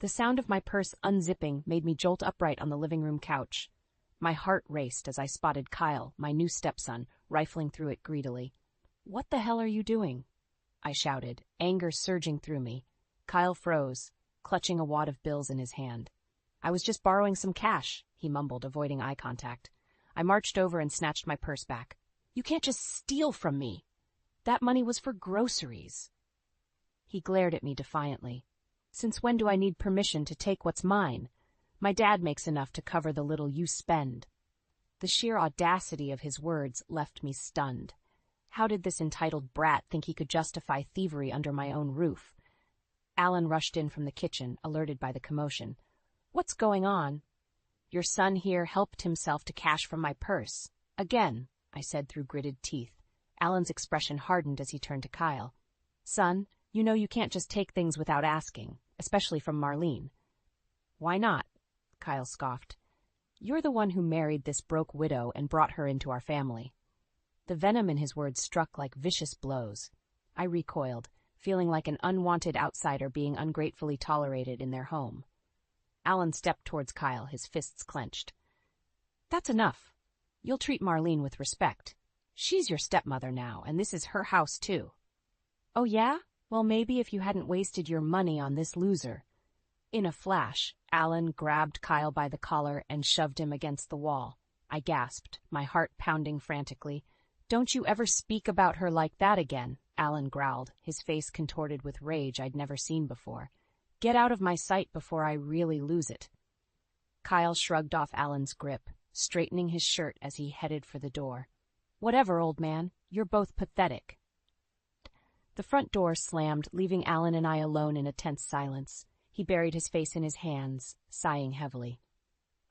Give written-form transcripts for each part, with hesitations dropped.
The sound of my purse unzipping made me jolt upright on the living room couch. My heart raced as I spotted Kyle, my new stepson, rifling through it greedily. "What the hell are you doing?" I shouted, anger surging through me. Kyle froze, clutching a wad of bills in his hand. "I was just borrowing some cash," he mumbled, avoiding eye contact. I marched over and snatched my purse back. "You can't just steal from me. That money was for groceries." He glared at me defiantly. "Since when do I need permission to take what's mine? My dad makes enough to cover the little you spend." The sheer audacity of his words left me stunned. How did this entitled brat think he could justify thievery under my own roof? Alan rushed in from the kitchen, alerted by the commotion. "What's going on?" "Your son here helped himself to cash from my purse. Again," I said through gritted teeth. Alan's expression hardened as he turned to Kyle. "Son, you know you can't just take things without asking, especially from Marlene." "Why not?" Kyle scoffed. "You're the one who married this broke widow and brought her into our family." The venom in his words struck like vicious blows. I recoiled, feeling like an unwanted outsider being ungratefully tolerated in their home. Alan stepped towards Kyle, his fists clenched. "That's enough. You'll treat Marlene with respect. She's your stepmother now, and this is her house too." "Oh yeah? Well, maybe if you hadn't wasted your money on this loser." In a flash, Alan grabbed Kyle by the collar and shoved him against the wall. I gasped, my heart pounding frantically. "Don't you ever speak about her like that again," Alan growled, his face contorted with rage I'd never seen before. "Get out of my sight before I really lose it." Kyle shrugged off Alan's grip, straightening his shirt as he headed for the door. "Whatever, old man. You're both pathetic." The front door slammed, leaving Alan and I alone in a tense silence. He buried his face in his hands, sighing heavily.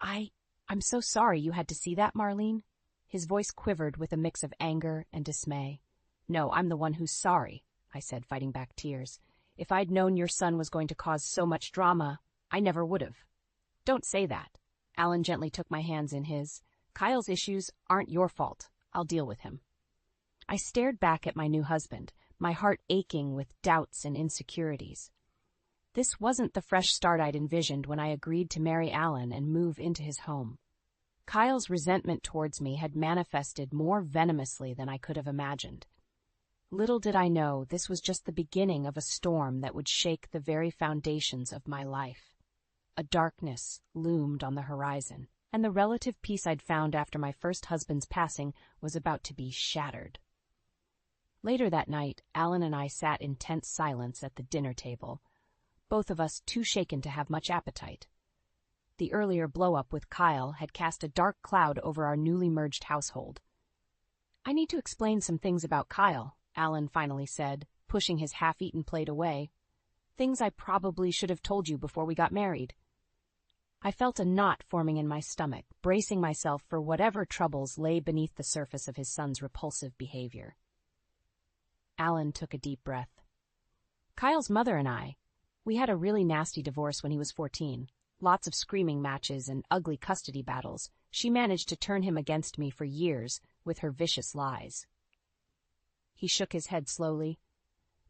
I'm so sorry you had to see that, Marlene." His voice quivered with a mix of anger and dismay. "No, I'm the one who's sorry," I said, fighting back tears. "If I'd known your son was going to cause so much drama, I never would have." "Don't say that." Alan gently took my hands in his. "Kyle's issues aren't your fault. I'll deal with him." I stared back at my new husband, my heart aching with doubts and insecurities. This wasn't the fresh start I'd envisioned when I agreed to marry Alan and move into his home. Kyle's resentment towards me had manifested more venomously than I could have imagined. Little did I know this was just the beginning of a storm that would shake the very foundations of my life. A darkness loomed on the horizon, and the relative peace I'd found after my first husband's passing was about to be shattered. Later that night, Alan and I sat in tense silence at the dinner table, both of us too shaken to have much appetite. The earlier blow-up with Kyle had cast a dark cloud over our newly merged household. "I need to explain some things about Kyle," Alan finally said, pushing his half-eaten plate away. "Things I probably should have told you before we got married." I felt a knot forming in my stomach, bracing myself for whatever troubles lay beneath the surface of his son's repulsive behavior. Alan took a deep breath. "Kyle's mother and we had a really nasty divorce when he was 14. Lots of screaming matches and ugly custody battles. She managed to turn him against me for years with her vicious lies." He shook his head slowly.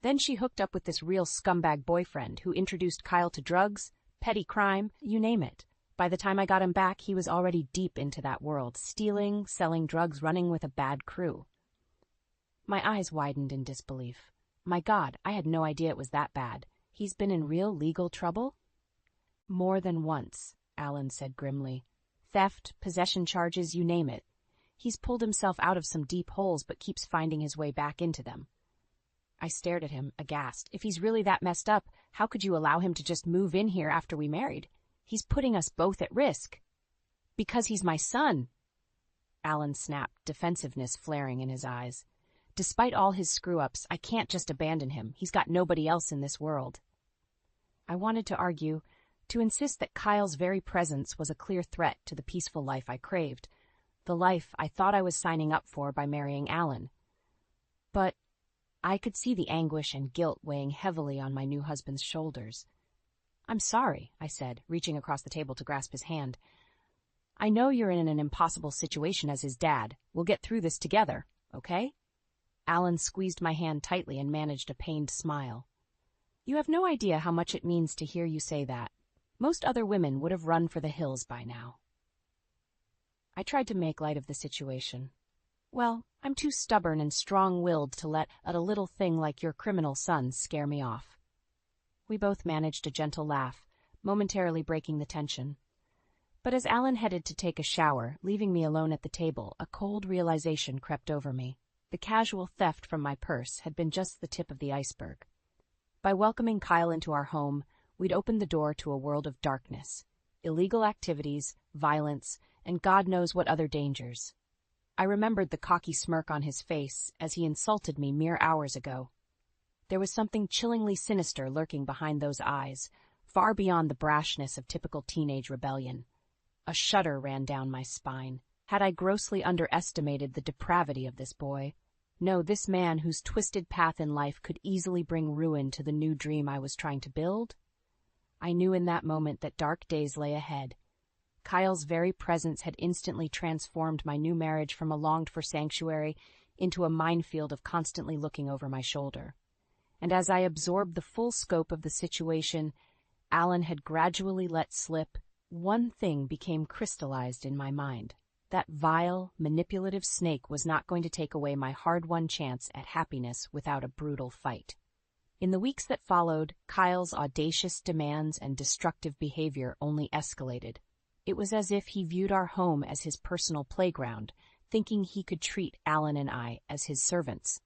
"Then she hooked up with this real scumbag boyfriend who introduced Kyle to drugs, petty crime, you name it. By the time I got him back, he was already deep into that world, stealing, selling drugs, running with a bad crew." My eyes widened in disbelief. My God, I had no idea it was that bad. He's been in real legal trouble? "More than once," Alan said grimly. "Theft, possession charges, you name it. He's pulled himself out of some deep holes but keeps finding his way back into them." I stared at him, aghast. If he's really that messed up, how could you allow him to just move in here after we married? He's putting us both at risk. "Because he's my son." Alan snapped, defensiveness flaring in his eyes. "Despite all his screw-ups, I can't just abandon him. He's got nobody else in this world." I wanted to argue, to insist that Kyle's very presence was a clear threat to the peaceful life I craved, the life I thought I was signing up for by marrying Alan. But I could see the anguish and guilt weighing heavily on my new husband's shoulders. "I'm sorry," I said, reaching across the table to grasp his hand. "I know you're in an impossible situation as his dad. We'll get through this together, okay?" Alan squeezed my hand tightly and managed a pained smile. "You have no idea how much it means to hear you say that." Most other women would have run for the hills by now. I tried to make light of the situation. Well, I'm too stubborn and strong-willed to let a little thing like your criminal son scare me off. We both managed a gentle laugh, momentarily breaking the tension. But as Alan headed to take a shower, leaving me alone at the table, a cold realization crept over me. The casual theft from my purse had been just the tip of the iceberg. By welcoming Kyle into our home, we'd opened the door to a world of darkness, illegal activities, violence, and God knows what other dangers. I remembered the cocky smirk on his face as he insulted me mere hours ago. There was something chillingly sinister lurking behind those eyes, far beyond the brashness of typical teenage rebellion. A shudder ran down my spine. Had I grossly underestimated the depravity of this boy? No, this man whose twisted path in life could easily bring ruin to the new dream I was trying to build? I knew in that moment that dark days lay ahead. Kyle's very presence had instantly transformed my new marriage from a longed-for sanctuary into a minefield of constantly looking over my shoulder. And as I absorbed the full scope of the situation Alan had gradually let slip, one thing became crystallized in my mind. That vile, manipulative snake was not going to take away my hard-won chance at happiness without a brutal fight. In the weeks that followed, Kyle's audacious demands and destructive behavior only escalated. It was as if he viewed our home as his personal playground, thinking he could treat Alan and I as his servants.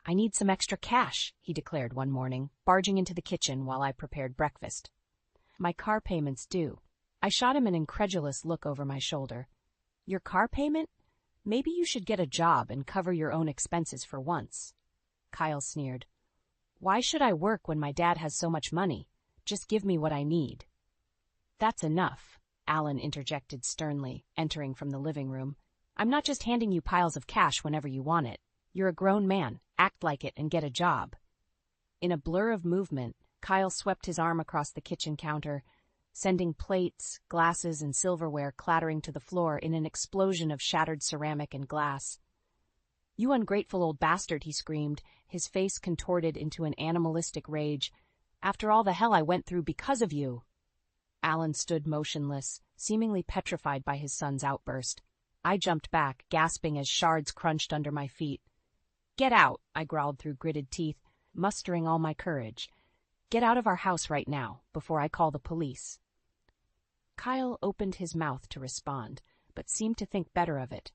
"I need some extra cash," he declared one morning, barging into the kitchen while I prepared breakfast. "My car payment's due." I shot him an incredulous look over my shoulder. "Your car payment? Maybe you should get a job and cover your own expenses for once." Kyle sneered. "Why should I work when my dad has so much money? Just give me what I need." "That's enough," Alan interjected sternly, entering from the living room. "I'm not just handing you piles of cash whenever you want it. You're a grown man. Act like it and get a job." In a blur of movement, Kyle swept his arm across the kitchen counter, sending plates, glasses, and silverware clattering to the floor in an explosion of shattered ceramic and glass. "You ungrateful old bastard," he screamed, his face contorted into an animalistic rage. "After all the hell I went through because of you." Alan stood motionless, seemingly petrified by his son's outburst. I jumped back, gasping as shards crunched under my feet. "Get out," I growled through gritted teeth, mustering all my courage. "Get out of our house right now, before I call the police." Kyle opened his mouth to respond, but seemed to think better of it.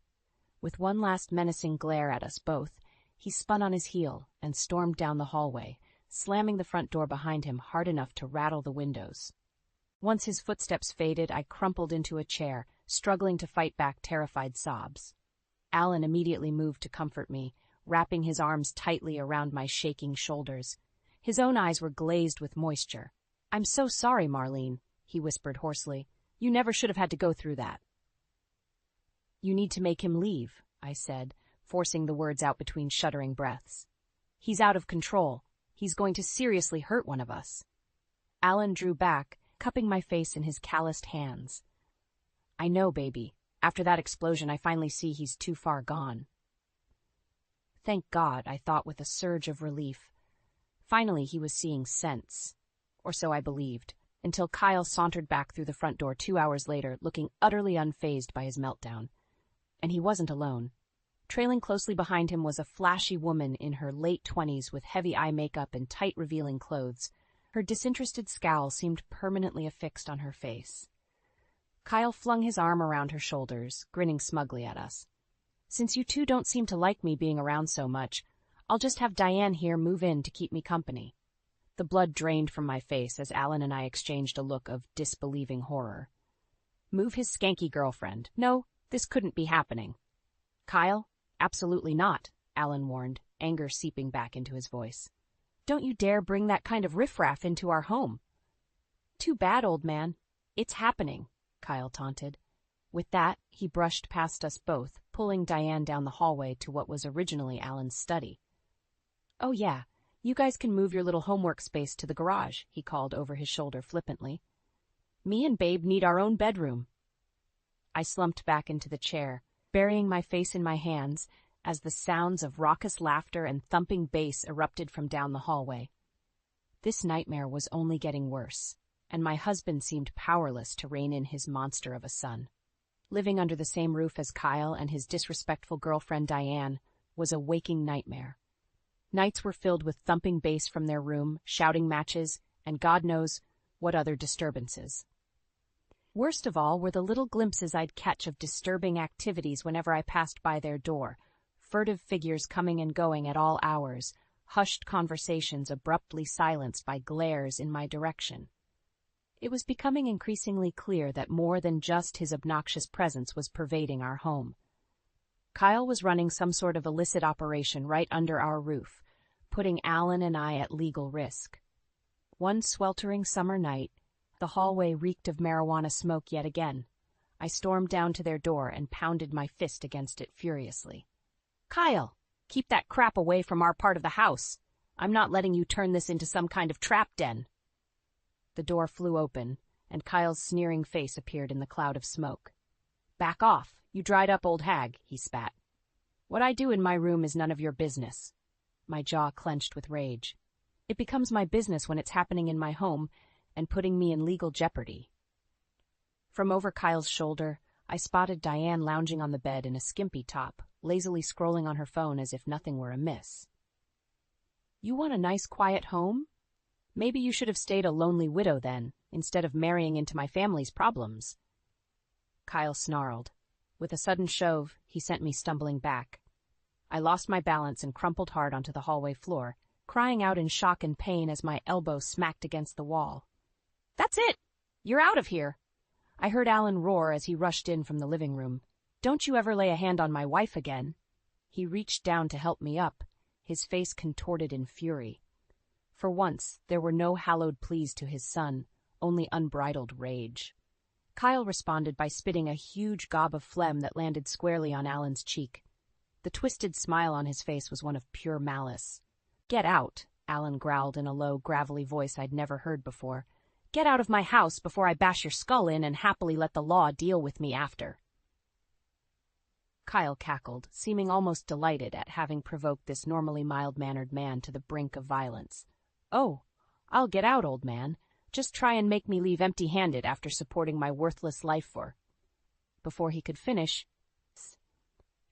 With one last menacing glare at us both, he spun on his heel and stormed down the hallway, slamming the front door behind him hard enough to rattle the windows. Once his footsteps faded, I crumpled into a chair, struggling to fight back terrified sobs. Alan immediately moved to comfort me, wrapping his arms tightly around my shaking shoulders. His own eyes were glazed with moisture. "I'm so sorry, Marlene," he whispered hoarsely. "You never should have had to go through that." "You need to make him leave," I said, forcing the words out between shuddering breaths. "He's out of control. He's going to seriously hurt one of us." Alan drew back, cupping my face in his calloused hands. "I know, baby. After that explosion, I finally see he's too far gone." Thank God, I thought with a surge of relief. Finally, he was seeing sense. Or so I believed, until Kyle sauntered back through the front door 2 hours later, looking utterly unfazed by his meltdown. And he wasn't alone. Trailing closely behind him was a flashy woman in her late 20s with heavy eye makeup and tight, revealing clothes. Her disinterested scowl seemed permanently affixed on her face. Kyle flung his arm around her shoulders, grinning smugly at us. "Since you two don't seem to like me being around so much, I'll just have Diane here move in to keep me company." The blood drained from my face as Alan and I exchanged a look of disbelieving horror. Move his skanky girlfriend? No, this couldn't be happening. "Kyle, absolutely not," Alan warned, anger seeping back into his voice. "Don't you dare bring that kind of riffraff into our home." "Too bad, old man. It's happening," Kyle taunted. With that, he brushed past us both, pulling Diane down the hallway to what was originally Alan's study. "Oh yeah, you guys can move your little homework space to the garage," he called over his shoulder flippantly. "Me and Babe need our own bedroom." I slumped back into the chair, burying my face in my hands as the sounds of raucous laughter and thumping bass erupted from down the hallway. This nightmare was only getting worse, and my husband seemed powerless to rein in his monster of a son. Living under the same roof as Kyle and his disrespectful girlfriend Diane was a waking nightmare. Nights were filled with thumping bass from their room, shouting matches, and God knows what other disturbances. Worst of all were the little glimpses I'd catch of disturbing activities whenever I passed by their door, furtive figures coming and going at all hours, hushed conversations abruptly silenced by glares in my direction. It was becoming increasingly clear that more than just his obnoxious presence was pervading our home. Kyle was running some sort of illicit operation right under our roof, putting Alan and I at legal risk. One sweltering summer night, the hallway reeked of marijuana smoke yet again. I stormed down to their door and pounded my fist against it furiously. "Kyle, keep that crap away from our part of the house. I'm not letting you turn this into some kind of trap den." The door flew open, and Kyle's sneering face appeared in the cloud of smoke. "Back off, you dried-up old hag," he spat. "What I do in my room is none of your business." My jaw clenched with rage. It becomes my business when it's happening in my home and putting me in legal jeopardy. From over Kyle's shoulder, I spotted Diane lounging on the bed in a skimpy top, lazily scrolling on her phone as if nothing were amiss. "You want a nice, quiet home? Maybe you should have stayed a lonely widow then, instead of marrying into my family's problems." Kyle snarled. With a sudden shove, he sent me stumbling back. I lost my balance and crumpled hard onto the hallway floor, crying out in shock and pain as my elbow smacked against the wall. "That's it! You're out of here!" I heard Alan roar as he rushed in from the living room. "Don't you ever lay a hand on my wife again." He reached down to help me up, his face contorted in fury. For once, there were no hallowed pleas to his son, only unbridled rage. Kyle responded by spitting a huge gob of phlegm that landed squarely on Alan's cheek. The twisted smile on his face was one of pure malice. "Get out," Alan growled in a low, gravelly voice I'd never heard before. "Get out of my house before I bash your skull in and happily let the law deal with me after." Kyle cackled, seeming almost delighted at having provoked this normally mild-mannered man to the brink of violence. "Oh, I'll get out, old man. Just try and make me leave empty-handed after supporting my worthless life for—" Before he could finish,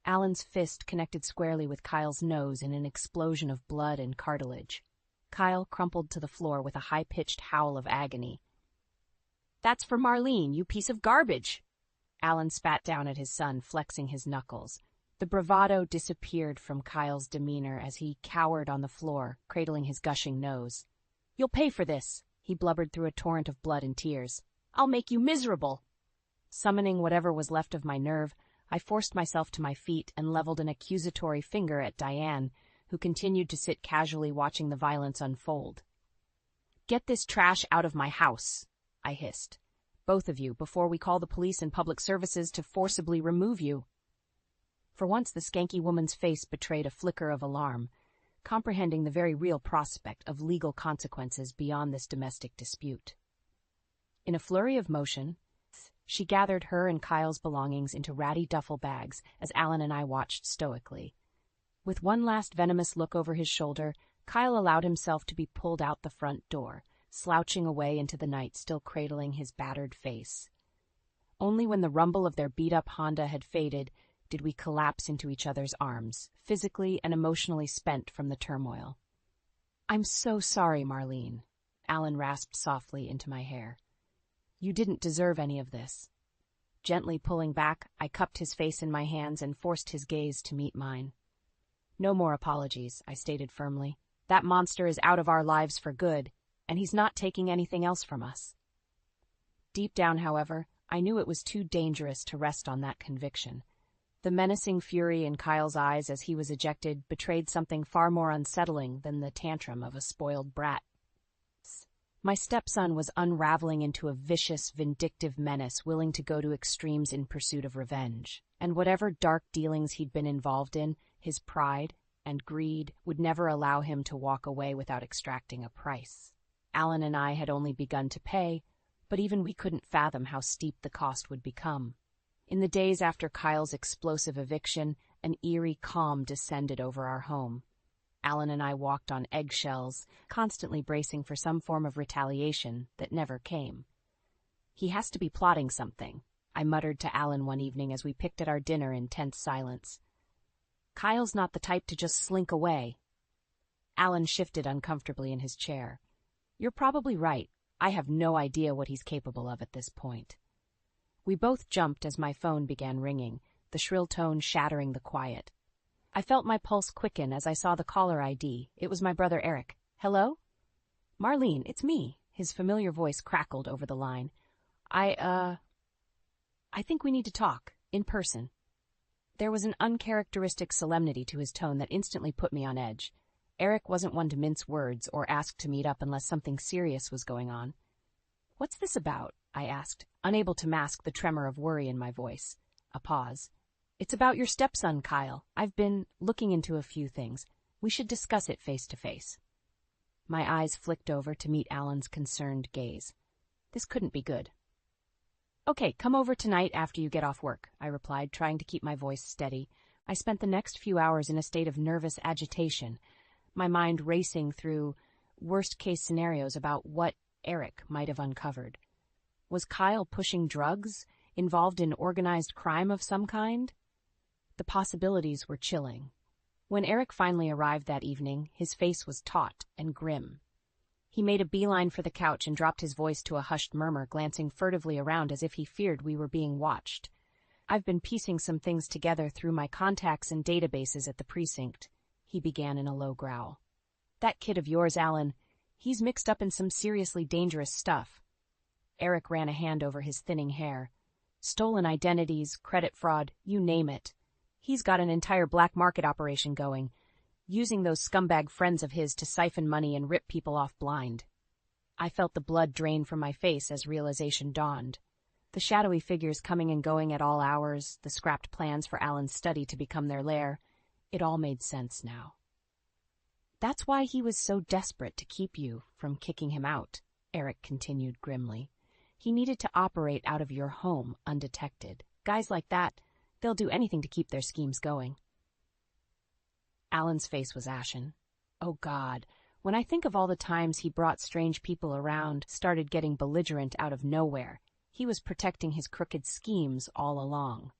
Alan's fist connected squarely with Kyle's nose in an explosion of blood and cartilage. Kyle crumpled to the floor with a high-pitched howl of agony. "That's for Marlene, you piece of garbage!" Alan spat down at his son, flexing his knuckles. The bravado disappeared from Kyle's demeanor as he cowered on the floor, cradling his gushing nose. "You'll pay for this," he blubbered through a torrent of blood and tears. "I'll make you miserable." Summoning whatever was left of my nerve, I forced myself to my feet and leveled an accusatory finger at Diane, who continued to sit casually watching the violence unfold. "Get this trash out of my house," I hissed. "Both of you, before we call the police and public services to forcibly remove you." For once the skanky woman's face betrayed a flicker of alarm, comprehending the very real prospect of legal consequences beyond this domestic dispute. In a flurry of motion, she gathered her and Kyle's belongings into ratty duffel bags as Alan and I watched stoically. With one last venomous look over his shoulder, Kyle allowed himself to be pulled out the front door, slouching away into the night, still cradling his battered face. Only when the rumble of their beat-up Honda had faded did we collapse into each other's arms, physically and emotionally spent from the turmoil. "I'm so sorry, Marlene," Alan rasped softly into my hair. "You didn't deserve any of this." Gently pulling back, I cupped his face in my hands and forced his gaze to meet mine. "No more apologies," I stated firmly. "That monster is out of our lives for good, and he's not taking anything else from us." Deep down, however, I knew it was too dangerous to rest on that conviction. The menacing fury in Kyle's eyes as he was ejected betrayed something far more unsettling than the tantrum of a spoiled brat. My stepson was unraveling into a vicious, vindictive menace willing to go to extremes in pursuit of revenge. And whatever dark dealings he'd been involved in, his pride and greed would never allow him to walk away without extracting a price. Alan and I had only begun to pay, but even we couldn't fathom how steep the cost would become. In the days after Kyle's explosive eviction, an eerie calm descended over our home. Alan and I walked on eggshells, constantly bracing for some form of retaliation that never came. "He has to be plotting something," I muttered to Alan one evening as we picked at our dinner in tense silence. "Kyle's not the type to just slink away." Alan shifted uncomfortably in his chair. "You're probably right. I have no idea what he's capable of at this point." We both jumped as my phone began ringing, the shrill tone shattering the quiet. I felt my pulse quicken as I saw the caller ID. It was my brother Eric. "Hello?" "Marlene, it's me." His familiar voice crackled over the line. I think we need to talk, in person." There was an uncharacteristic solemnity to his tone that instantly put me on edge. Eric wasn't one to mince words or ask to meet up unless something serious was going on. "What's this about?" I asked, unable to mask the tremor of worry in my voice. A pause. "It's about your stepson, Kyle. I've been looking into a few things. We should discuss it face to face." My eyes flicked over to meet Alan's concerned gaze. This couldn't be good. "Okay, come over tonight after you get off work," I replied, trying to keep my voice steady. I spent the next few hours in a state of nervous agitation, my mind racing through worst-case scenarios about what Eric might have uncovered. Was Kyle pushing drugs, involved in organized crime of some kind? The possibilities were chilling. When Eric finally arrived that evening, his face was taut and grim. He made a beeline for the couch and dropped his voice to a hushed murmur, glancing furtively around as if he feared we were being watched. "I've been piecing some things together through my contacts and databases at the precinct," he began in a low growl. "That kid of yours, Alan, he's mixed up in some seriously dangerous stuff." Eric ran a hand over his thinning hair. "Stolen identities, credit fraud, you name it. He's got an entire black market operation going, using those scumbag friends of his to siphon money and rip people off blind." I felt the blood drain from my face as realization dawned. The shadowy figures coming and going at all hours, the scrapped plans for Alan's study to become their lair, it all made sense now. "That's why he was so desperate to keep you from kicking him out," Eric continued grimly. "He needed to operate out of your home undetected. Guys like that, they'll do anything to keep their schemes going." Alan's face was ashen. Oh God, when I think of all the times he brought strange people around, started getting belligerent out of nowhere, he was protecting his crooked schemes all along.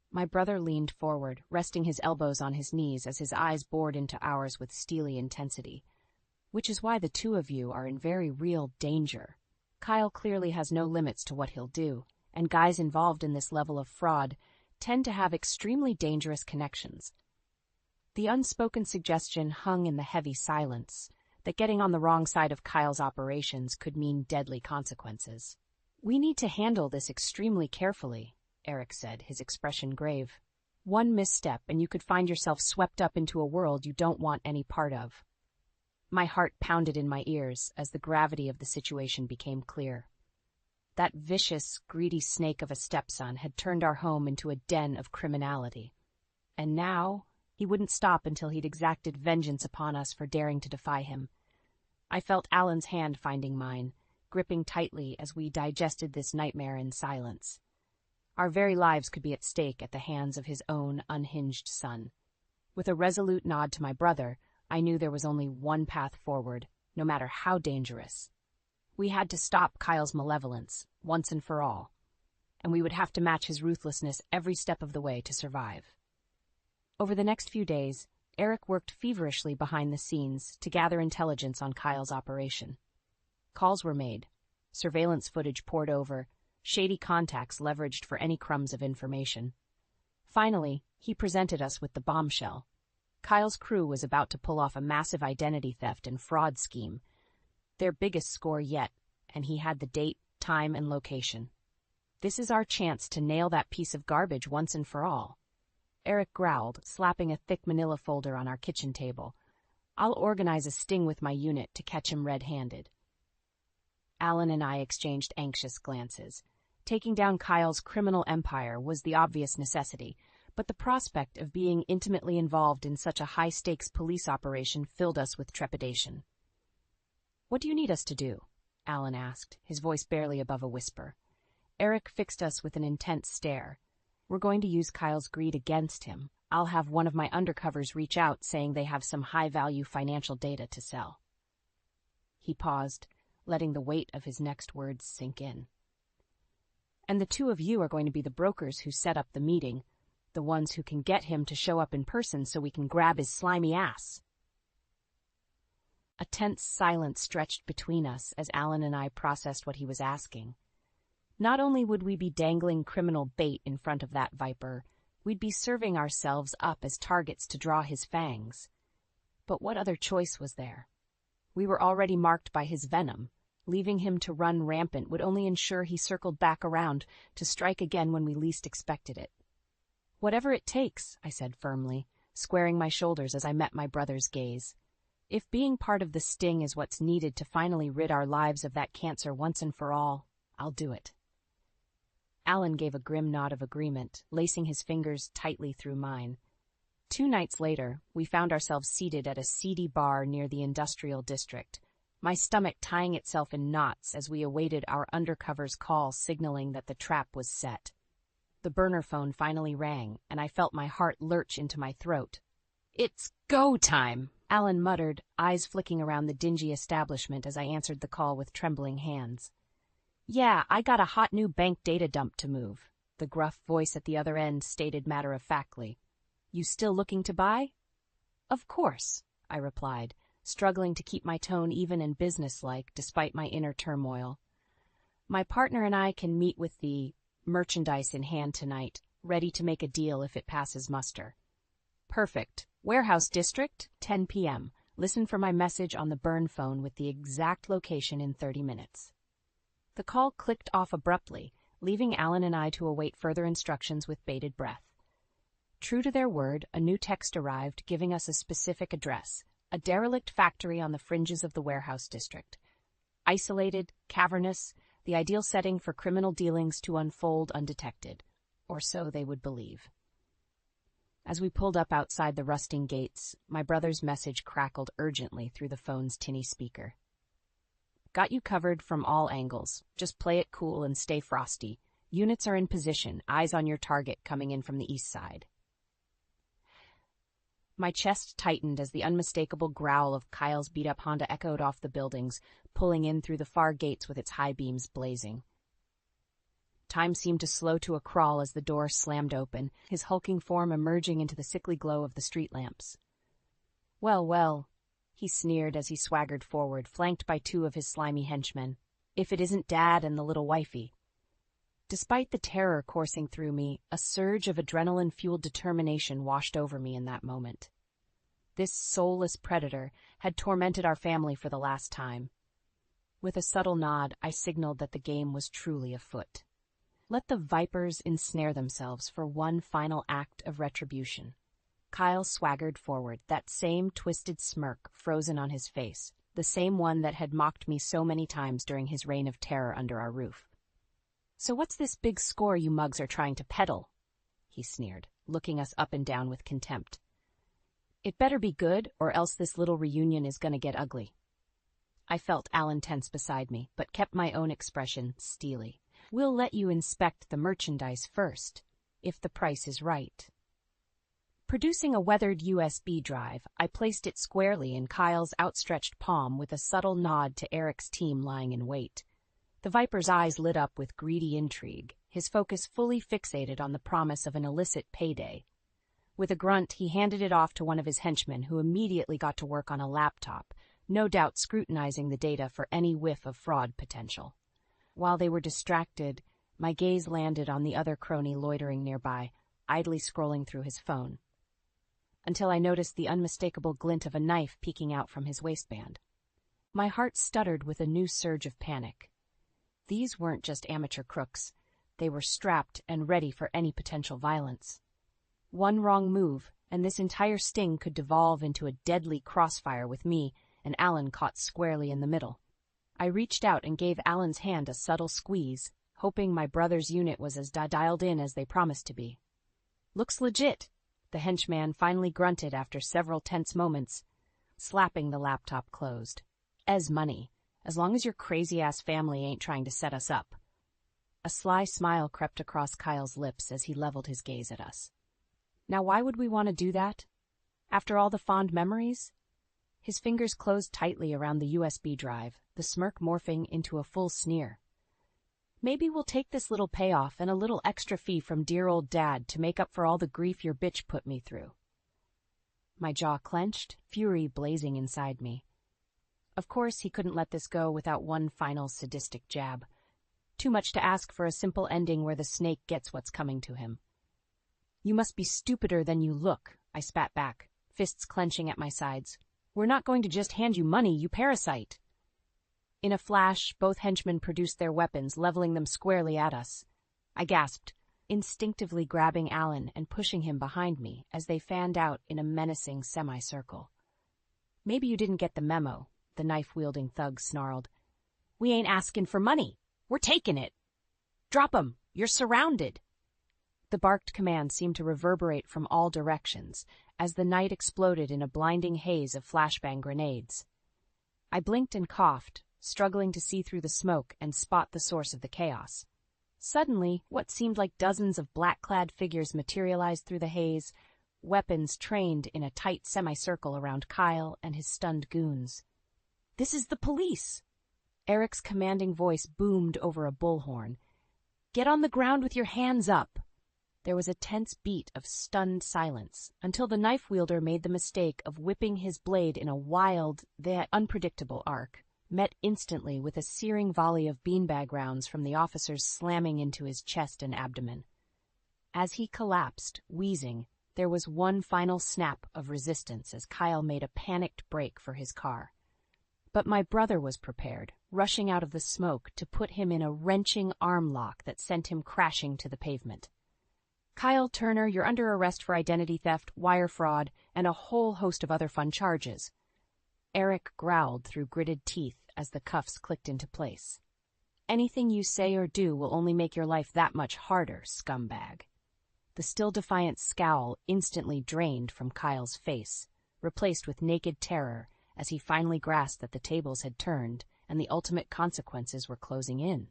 My brother leaned forward, resting his elbows on his knees as his eyes bored into ours with steely intensity. "Which is why the two of you are in very real danger. Kyle clearly has no limits to what he'll do, and guys involved in this level of fraud tend to have extremely dangerous connections." The unspoken suggestion hung in the heavy silence that getting on the wrong side of Kyle's operations could mean deadly consequences. "We need to handle this extremely carefully," Eric said, his expression grave. "One misstep and you could find yourself swept up into a world you don't want any part of." My heart pounded in my ears as the gravity of the situation became clear. That vicious, greedy snake of a stepson had turned our home into a den of criminality. And now he wouldn't stop until he'd exacted vengeance upon us for daring to defy him. I felt Alan's hand finding mine, gripping tightly as we digested this nightmare in silence. Our very lives could be at stake at the hands of his own unhinged son. With a resolute nod to my brother, I knew there was only one path forward, no matter how dangerous. We had to stop Kyle's malevolence, once and for all, and we would have to match his ruthlessness every step of the way to survive. Over the next few days, Eric worked feverishly behind the scenes to gather intelligence on Kyle's operation. Calls were made, surveillance footage poured over, shady contacts leveraged for any crumbs of information. Finally, he presented us with the bombshell. Kyle's crew was about to pull off a massive identity theft and fraud scheme, their biggest score yet, and he had the date, time, and location. "This is our chance to nail that piece of garbage once and for all." Eric growled, slapping a thick manila folder on our kitchen table. "I'll organize a sting with my unit to catch him red-handed." Alan and I exchanged anxious glances. Taking down Kyle's criminal empire was the obvious necessity, but the prospect of being intimately involved in such a high-stakes police operation filled us with trepidation. "What do you need us to do?" Alan asked, his voice barely above a whisper. Eric fixed us with an intense stare. "We're going to use Kyle's greed against him, I'll have one of my undercovers reach out saying they have some high-value financial data to sell. He paused, letting the weight of his next words sink in. And the two of you are going to be the brokers who set up the meeting, the ones who can get him to show up in person so we can grab his slimy ass. A tense silence stretched between us as Alan and I processed what he was asking. Not only would we be dangling criminal bait in front of that viper, we'd be serving ourselves up as targets to draw his fangs. But what other choice was there? We were already marked by his venom. Leaving him to run rampant would only ensure he circled back around to strike again when we least expected it. Whatever it takes, I said firmly, squaring my shoulders as I met my brother's gaze. If being part of the sting is what's needed to finally rid our lives of that cancer once and for all, I'll do it. Alan gave a grim nod of agreement, lacing his fingers tightly through mine. 2 nights later, we found ourselves seated at a seedy bar near the industrial district, my stomach tying itself in knots as we awaited our undercover's call signaling that the trap was set. The burner phone finally rang, and I felt my heart lurch into my throat. "It's go time," Alan muttered, eyes flicking around the dingy establishment as I answered the call with trembling hands. "Yeah, I got a hot new bank data dump to move," the gruff voice at the other end stated matter-of-factly. "You still looking to buy?" "Of course," I replied, struggling to keep my tone even and businesslike despite my inner turmoil. "My partner and I can meet with the merchandise in hand tonight, ready to make a deal if it passes muster." "Perfect. Warehouse District, 10 p.m. Listen for my message on the burn phone with the exact location in 30 minutes. The call clicked off abruptly, leaving Alan and I to await further instructions with bated breath. True to their word, a new text arrived giving us a specific address, a derelict factory on the fringes of the warehouse district. Isolated, cavernous, the ideal setting for criminal dealings to unfold undetected, or so they would believe. As we pulled up outside the rusting gates, my brother's message crackled urgently through the phone's tinny speaker. "Got you covered from all angles. Just play it cool and stay frosty. Units are in position, eyes on your target coming in from the east side." My chest tightened as the unmistakable growl of Kyle's beat-up Honda echoed off the buildings, pulling in through the far gates with its high beams blazing. Time seemed to slow to a crawl as the door slammed open, his hulking form emerging into the sickly glow of the street lamps. "Well, well," he sneered as he swaggered forward, flanked by 2 of his slimy henchmen. "If it isn't Dad and the little wifey." Despite the terror coursing through me, a surge of adrenaline-fueled determination washed over me in that moment. This soulless predator had tormented our family for the last time. With a subtle nod, I signaled that the game was truly afoot. Let the vipers ensnare themselves for one final act of retribution. Kyle swaggered forward, that same twisted smirk frozen on his face, the same one that had mocked me so many times during his reign of terror under our roof. "So what's this big score you mugs are trying to peddle?" he sneered, looking us up and down with contempt. "It better be good, or else this little reunion is gonna get ugly." I felt Alan tense beside me, but kept my own expression steely. "We'll let you inspect the merchandise first, if the price is right." Producing a weathered USB drive, I placed it squarely in Kyle's outstretched palm with a subtle nod to Eric's team lying in wait. The Viper's eyes lit up with greedy intrigue, his focus fully fixated on the promise of an illicit payday. With a grunt, he handed it off to one of his henchmen, who immediately got to work on a laptop, no doubt scrutinizing the data for any whiff of fraud potential. While they were distracted, my gaze landed on the other crony loitering nearby, idly scrolling through his phone, until I noticed the unmistakable glint of a knife peeking out from his waistband. My heart stuttered with a new surge of panic. These weren't just amateur crooks. They were strapped and ready for any potential violence. One wrong move, and this entire sting could devolve into a deadly crossfire with me and Alan caught squarely in the middle. I reached out and gave Alan's hand a subtle squeeze, hoping my brother's unit was as dialed in as they promised to be. "Looks legit," the henchman finally grunted after several tense moments, slapping the laptop closed. "Ez money. As long as your crazy-ass family ain't trying to set us up." A sly smile crept across Kyle's lips as he leveled his gaze at us. Now why would we want to do that? After all the fond memories? His fingers closed tightly around the USB drive, the smirk morphing into a full sneer. Maybe we'll take this little payoff and a little extra fee from dear old Dad to make up for all the grief your bitch put me through. My jaw clenched, fury blazing inside me. Of course, he couldn't let this go without one final sadistic jab. Too much to ask for a simple ending where the snake gets what's coming to him. You must be stupider than you look, I spat back, fists clenching at my sides. We're not going to just hand you money, you parasite. In a flash, both henchmen produced their weapons, leveling them squarely at us. I gasped, instinctively grabbing Alan and pushing him behind me as they fanned out in a menacing semicircle. Maybe you didn't get the memo, the knife-wielding thug snarled. We ain't asking for money. We're taking it. Drop 'em. You're surrounded. The barked command seemed to reverberate from all directions as the night exploded in a blinding haze of flashbang grenades. I blinked and coughed, struggling to see through the smoke and spot the source of the chaos. Suddenly, what seemed like dozens of black-clad figures materialized through the haze, weapons trained in a tight semicircle around Kyle and his stunned goons. This is the police! Eric's commanding voice boomed over a bullhorn. Get on the ground with your hands up! There was a tense beat of stunned silence until the knife wielder made the mistake of whipping his blade in a wild, yet unpredictable arc, met instantly with a searing volley of beanbag rounds from the officers slamming into his chest and abdomen. As he collapsed, wheezing, there was one final snap of resistance as Kyle made a panicked break for his car. But my brother was prepared, rushing out of the smoke to put him in a wrenching arm lock that sent him crashing to the pavement. Kyle Turner, you're under arrest for identity theft, wire fraud, and a whole host of other fun charges. Eric growled through gritted teeth as the cuffs clicked into place. Anything you say or do will only make your life that much harder, scumbag. The still defiant scowl instantly drained from Kyle's face, replaced with naked terror as he finally grasped that the tables had turned and the ultimate consequences were closing in.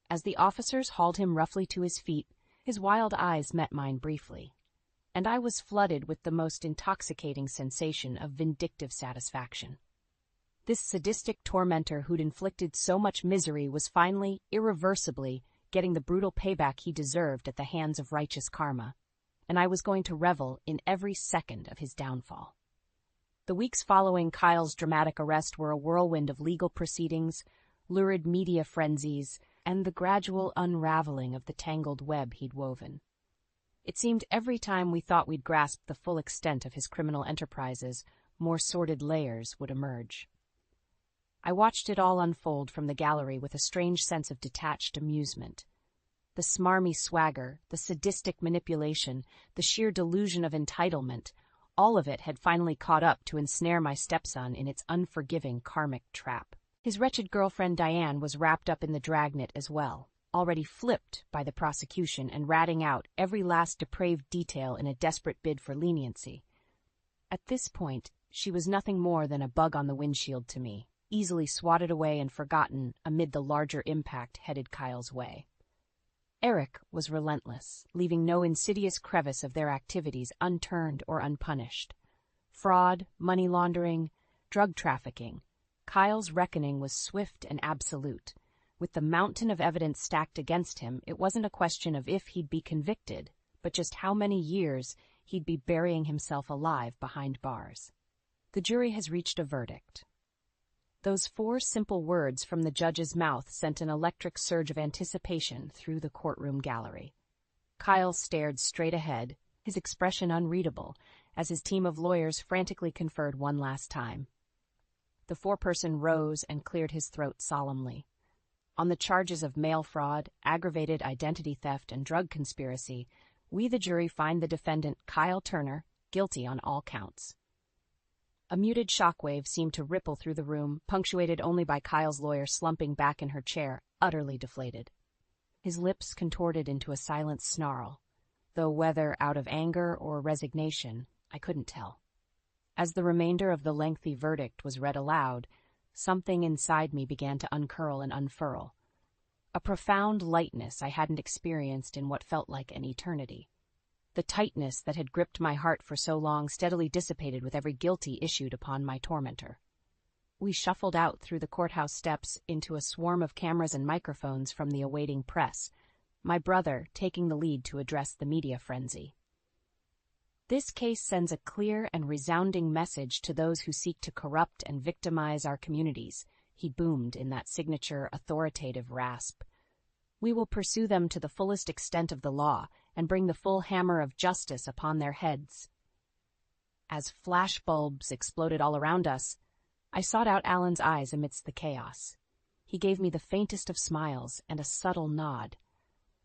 As the officers hauled him roughly to his feet, his wild eyes met mine briefly, and I was flooded with the most intoxicating sensation of vindictive satisfaction. This sadistic tormentor who'd inflicted so much misery was finally, irreversibly, getting the brutal payback he deserved at the hands of righteous karma, and I was going to revel in every second of his downfall. The weeks following Kyle's dramatic arrest were a whirlwind of legal proceedings, lurid media frenzies, and the gradual unraveling of the tangled web he'd woven. It seemed every time we thought we'd grasped the full extent of his criminal enterprises, more sordid layers would emerge. I watched it all unfold from the gallery with a strange sense of detached amusement. The smarmy swagger, the sadistic manipulation, the sheer delusion of entitlement, all of it had finally caught up to ensnare my stepson in its unforgiving karmic trap. His wretched girlfriend Diane was wrapped up in the dragnet as well, already flipped by the prosecution and ratting out every last depraved detail in a desperate bid for leniency. At this point, she was nothing more than a bug on the windshield to me, easily swatted away and forgotten amid the larger impact headed Kyle's way. Eric was relentless, leaving no insidious crevice of their activities unturned or unpunished. Fraud, money laundering, drug trafficking. Kyle's reckoning was swift and absolute. With the mountain of evidence stacked against him, it wasn't a question of if he'd be convicted, but just how many years he'd be burying himself alive behind bars. The jury has reached a verdict. Those 4 simple words from the judge's mouth sent an electric surge of anticipation through the courtroom gallery. Kyle stared straight ahead, his expression unreadable, as his team of lawyers frantically conferred one last time. The foreperson rose and cleared his throat solemnly. On the charges of mail fraud, aggravated identity theft, and drug conspiracy, we the jury find the defendant, Kyle Turner, guilty on all counts. A muted shockwave seemed to ripple through the room, punctuated only by Kyle's lawyer slumping back in her chair, utterly deflated. His lips contorted into a silent snarl, though whether out of anger or resignation, I couldn't tell. As the remainder of the lengthy verdict was read aloud, something inside me began to uncurl and unfurl. A profound lightness I hadn't experienced in what felt like an eternity. The tightness that had gripped my heart for so long steadily dissipated with every guilty issued upon my tormentor. We shuffled out through the courthouse steps into a swarm of cameras and microphones from the awaiting press, my brother taking the lead to address the media frenzy. This case sends a clear and resounding message to those who seek to corrupt and victimize our communities, he boomed in that signature authoritative rasp. We will pursue them to the fullest extent of the law and bring the full hammer of justice upon their heads. As flashbulbs exploded all around us, I sought out Alan's eyes amidst the chaos. He gave me the faintest of smiles and a subtle nod.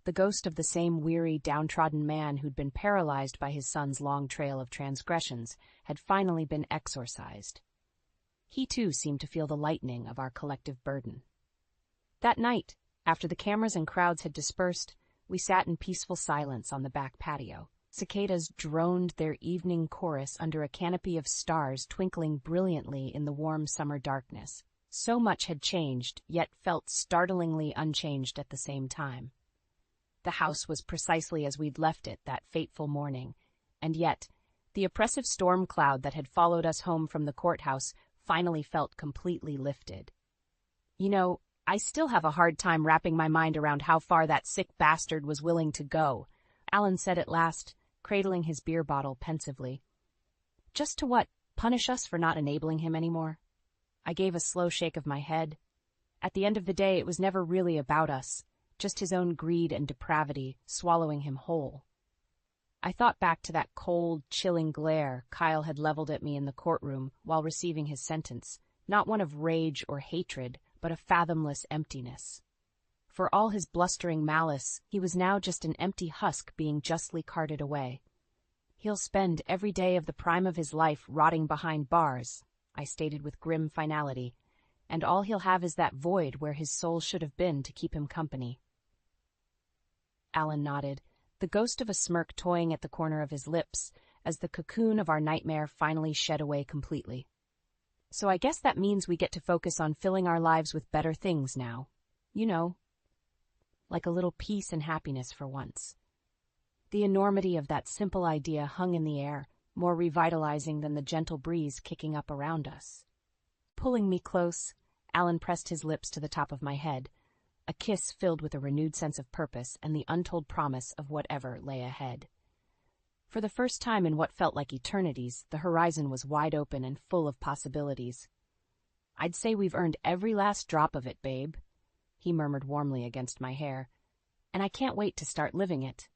The ghost of the same weary, downtrodden man who'd been paralyzed by his son's long trail of transgressions had finally been exorcised. He too seemed to feel the lightening of our collective burden. That night, after the cameras and crowds had dispersed, we sat in peaceful silence on the back patio. Cicadas droned their evening chorus under a canopy of stars twinkling brilliantly in the warm summer darkness. So much had changed, yet felt startlingly unchanged at the same time. The house was precisely as we'd left it that fateful morning, and yet the oppressive storm cloud that had followed us home from the courthouse finally felt completely lifted. You know, I still have a hard time wrapping my mind around how far that sick bastard was willing to go, Alan said at last, cradling his beer bottle pensively. Just to what? Punish us for not enabling him anymore? I gave a slow shake of my head. At the end of the day, it was never really about us, just his own greed and depravity swallowing him whole. I thought back to that cold, chilling glare Kyle had leveled at me in the courtroom while receiving his sentence, not one of rage or hatred, but a fathomless emptiness. For all his blustering malice, he was now just an empty husk being justly carted away. He'll spend every day of the prime of his life rotting behind bars, I stated with grim finality, and all he'll have is that void where his soul should have been to keep him company. Alan nodded, the ghost of a smirk toying at the corner of his lips, as the cocoon of our nightmare finally shed away completely. So I guess that means we get to focus on filling our lives with better things now. You know, like a little peace and happiness for once. The enormity of that simple idea hung in the air, more revitalizing than the gentle breeze kicking up around us. Pulling me close, Alan pressed his lips to the top of my head, a kiss filled with a renewed sense of purpose and the untold promise of whatever lay ahead. For the first time in what felt like eternities, the horizon was wide open and full of possibilities. I'd say we've earned every last drop of it, babe, he murmured warmly against my hair, and I can't wait to start living it.